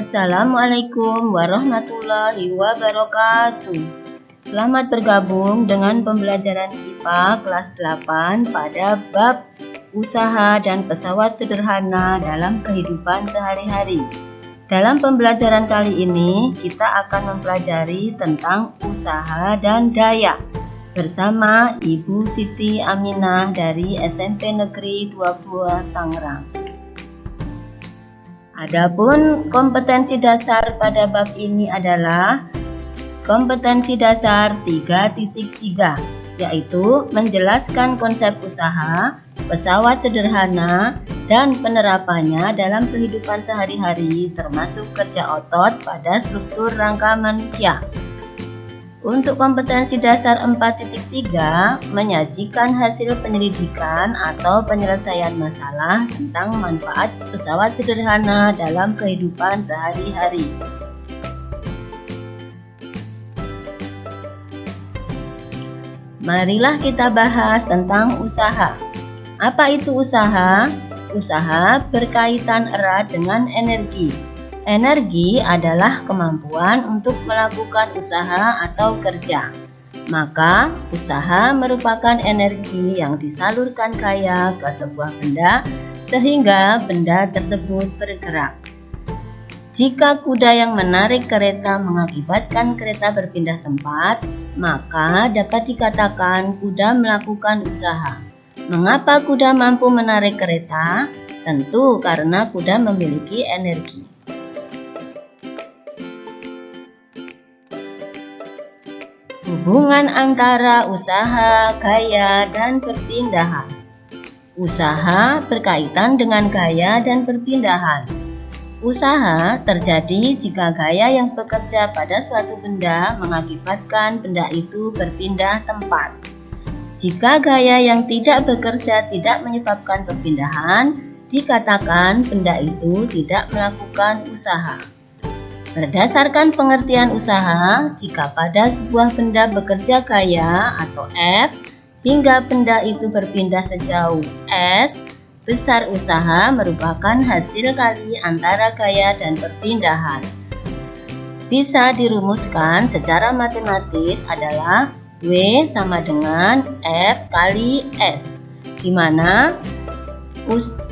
Assalamualaikum warahmatullahi wabarakatuh. Selamat bergabung dengan pembelajaran IPA kelas 8 pada bab usaha dan pesawat sederhana dalam kehidupan sehari-hari. Dalam pembelajaran kali ini, kita akan mempelajari tentang usaha dan daya bersama Ibu Siti Aminah dari SMP Negeri 22 Tangerang. Adapun kompetensi dasar pada bab ini adalah kompetensi dasar 3.3, yaitu menjelaskan konsep usaha, pesawat sederhana, dan penerapannya dalam kehidupan sehari-hari termasuk kerja otot pada struktur rangka manusia. Untuk kompetensi dasar 4.3 menyajikan hasil penyelidikan atau penyelesaian masalah tentang manfaat pesawat sederhana dalam kehidupan sehari-hari. Marilah kita bahas tentang usaha. Apa itu usaha? Usaha berkaitan erat dengan energi. Energi adalah kemampuan untuk melakukan usaha atau kerja. Maka, usaha merupakan energi yang disalurkan kaya ke sebuah benda sehingga benda tersebut bergerak. Jika kuda yang menarik kereta mengakibatkan kereta berpindah tempat, maka dapat dikatakan kuda melakukan usaha. Mengapa kuda mampu menarik kereta? Tentu karena kuda memiliki energi. Hubungan antara usaha, gaya, dan perpindahan. Usaha berkaitan dengan gaya dan perpindahan. Usaha terjadi jika gaya yang bekerja pada suatu benda mengakibatkan benda itu berpindah tempat. Jika gaya yang tidak bekerja tidak menyebabkan perpindahan, dikatakan benda itu tidak melakukan usaha. Berdasarkan pengertian usaha, jika pada sebuah benda bekerja gaya atau F, hingga benda itu berpindah sejauh S, besar usaha merupakan hasil kali antara gaya dan perpindahan. Bisa dirumuskan secara matematis adalah W sama dengan F kali S, di mana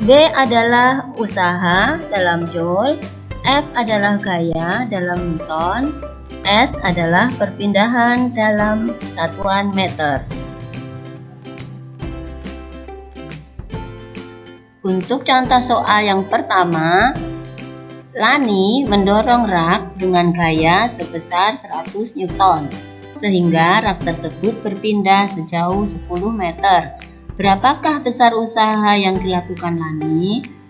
W adalah usaha dalam Joule, F adalah gaya dalam Newton, S adalah perpindahan dalam satuan meter. Untuk contoh soal yang pertama, Lani mendorong rak dengan gaya sebesar 100 Newton, sehingga rak tersebut berpindah sejauh 10 meter. Berapakah besar usaha yang dilakukan Lani?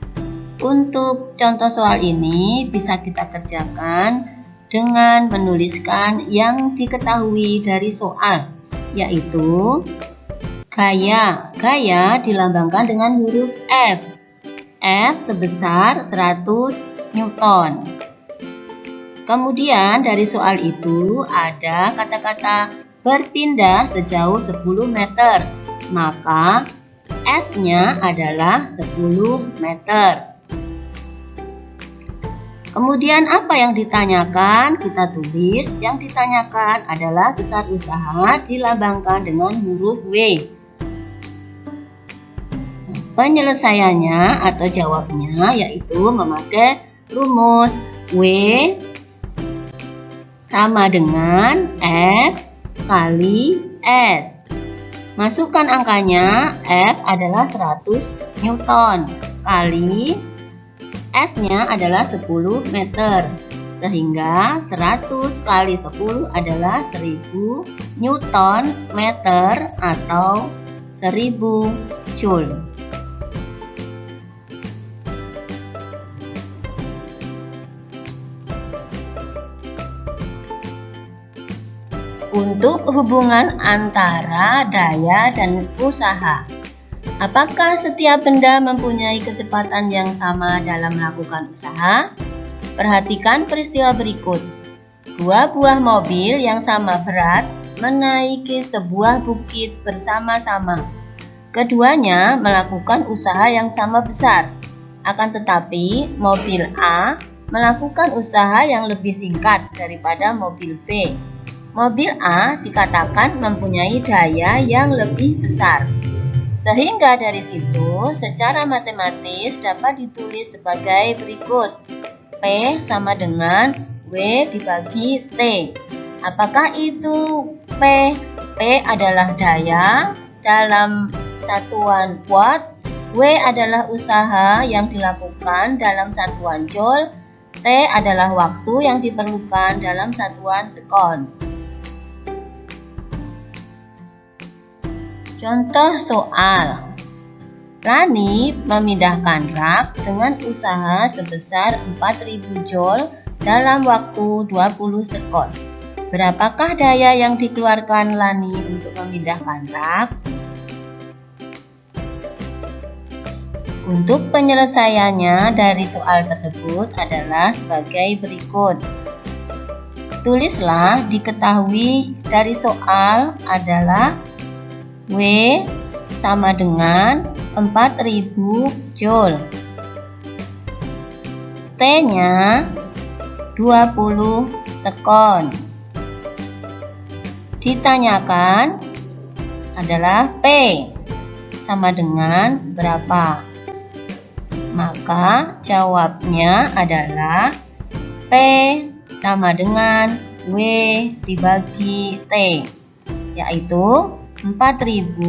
Untuk contoh soal ini bisa kita kerjakan dengan menuliskan yang diketahui dari soal, yaitu gaya. Gaya dilambangkan dengan huruf F. F sebesar 100 Newton. Kemudian dari soal itu ada kata-kata berpindah sejauh 10 meter. Maka S-nya adalah 10 meter. Kemudian apa yang ditanyakan? Kita tulis yang ditanyakan adalah besar usaha dilambangkan dengan huruf W. Penyelesaiannya atau jawabnya yaitu memakai rumus W sama dengan F kali S. Masukkan angkanya, F adalah 100 Newton kali S-nya adalah 10 meter, sehingga 100 kali 10 adalah 1000 Newton meter atau 1000 Joule. Untuk hubungan antara daya dan usaha. Apakah setiap benda mempunyai kecepatan yang sama dalam melakukan usaha? Perhatikan peristiwa berikut. Dua buah mobil yang sama berat menaiki sebuah bukit bersama-sama. Keduanya melakukan usaha yang sama besar. Akan tetapi, mobil A melakukan usaha yang lebih singkat daripada mobil B. Mobil A dikatakan mempunyai daya yang lebih besar. Sehingga dari situ, secara matematis dapat ditulis sebagai berikut. P sama dengan W dibagi T. Apakah itu P? P adalah daya dalam satuan watt, W adalah usaha yang dilakukan dalam satuan joule, T adalah waktu yang diperlukan dalam satuan sekon. Contoh soal. Rani memindahkan rak dengan usaha sebesar 4000 joule dalam waktu 20 sekon. Berapakah daya yang dikeluarkan Rani untuk memindahkan rak? Untuk penyelesaiannya dari soal tersebut adalah sebagai berikut. Tulislah diketahui dari soal adalah W sama dengan 4000 joule. T-nya 20 sekon. Ditanyakan adalah P sama dengan berapa? Maka jawabnya adalah P sama dengan W dibagi T, yaitu 4000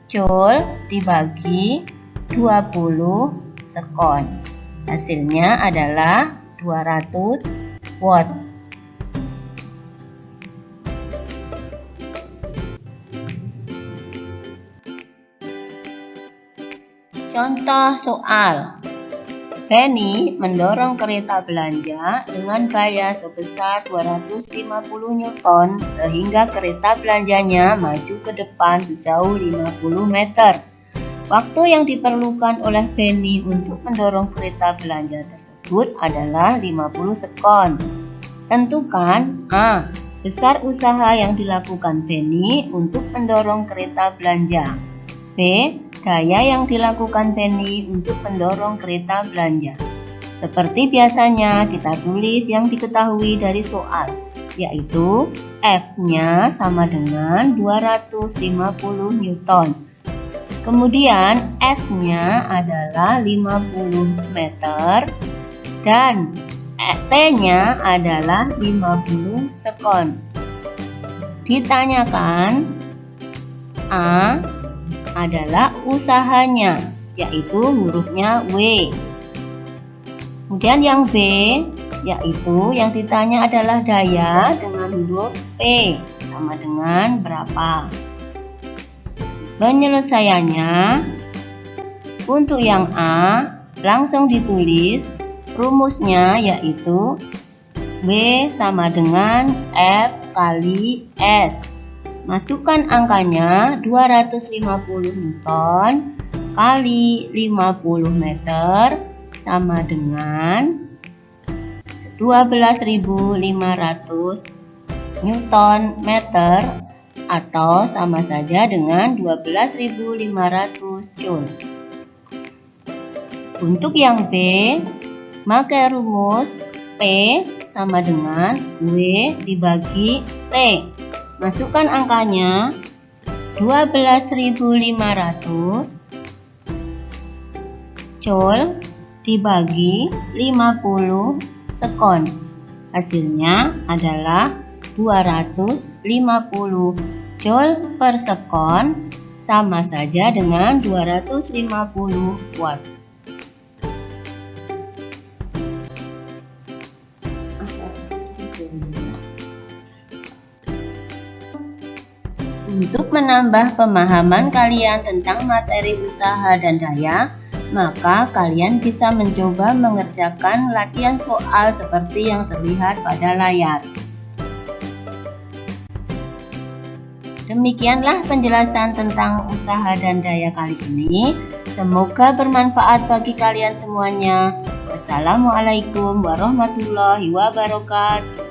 joule dibagi 20 sekon. Hasilnya adalah 200 watt. Contoh soal. Benny mendorong kereta belanja dengan gaya sebesar 250 Newton sehingga kereta belanjanya maju ke depan sejauh 50 meter. Waktu yang diperlukan oleh Benny untuk mendorong kereta belanja tersebut adalah 50 sekon. Tentukan A. Besar usaha yang dilakukan Benny untuk mendorong kereta belanja. B. Daya yang dilakukan Benny untuk mendorong kereta belanja. Seperti biasanya kita tulis yang diketahui dari soal, yaitu F-nya sama dengan 250 Newton. Kemudian S-nya adalah 50 meter dan T-nya adalah 50 sekon. Ditanyakan A adalah usahanya, yaitu hurufnya W. Kemudian yang B, yaitu yang ditanya adalah daya dengan huruf P, sama dengan berapa. Penyelesaiannya, untuk yang A, langsung ditulis rumusnya yaitu W sama dengan F kali S. Masukkan angkanya 250 Newton kali 50 meter sama dengan 12.500 Newton meter atau sama saja dengan 12.500 joule. Untuk yang B, maka rumus P sama dengan W dibagi T. Masukkan angkanya 12.500 joule dibagi 50 sekon. Hasilnya adalah 250 joule per sekon, sama saja dengan 250 watt. Untuk menambah pemahaman kalian tentang materi usaha dan daya, maka kalian bisa mencoba mengerjakan latihan soal seperti yang terlihat pada layar. Demikianlah penjelasan tentang usaha dan daya kali ini. Semoga bermanfaat bagi kalian semuanya. Wassalamualaikum warahmatullahi wabarakatuh.